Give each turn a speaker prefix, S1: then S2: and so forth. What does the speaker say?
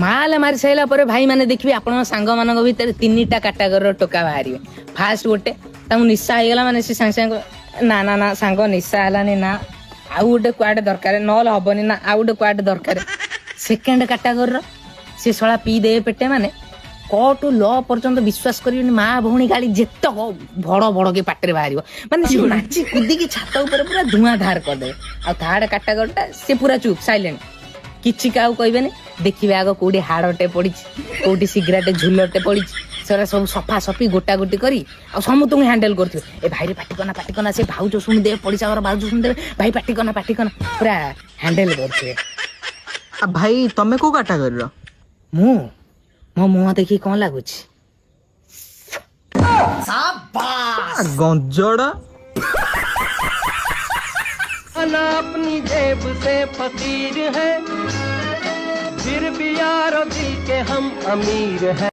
S1: माल मारी सारा पर भाई मैंने देखिए आपण सांग मान भितर 3टा कैटेगरी टोका बाहर फास्ट गोटे निशा हो गला माने सांगे सांगे ना ना ना सांग निशा है ना आउ गोटे क्वाड दरकार नल हबनी ना आउ गोटे क्वाड दरकार सेकेंड कैटेगरी सी शला पी दे पेटे माने कटू ल पर्यंत विश्वास कर माँ भौणी गाड़ी जित बड़ बड़ के पाटे बाहर माने नाची कूदी छात ऊपर पूरा धुआंधार करदे आ थर्ड कैटेगरीटा सी पूरा चुप साइलेंट किसी क्या कहबे देखिए आग कौटी हाड़टे पड़ी कौटी सिगरेट झुलटे पड़ी से सब सफा सफी गोटा गोटी करी आ समस्त हैंडल कर ए भाई पाटिकना से भाउज शुणी दे पड़ीसा घर भाउज शुणी दे भाई पाटिकना पूरा हैंडल कर
S2: भाई तमे को कैटेगरी रो
S1: मु मो मुह देखी कौन लगुच
S2: गंजड़ा
S3: अपनी जेब से फकीर है फिर भी यारो दिल के हम अमीर है।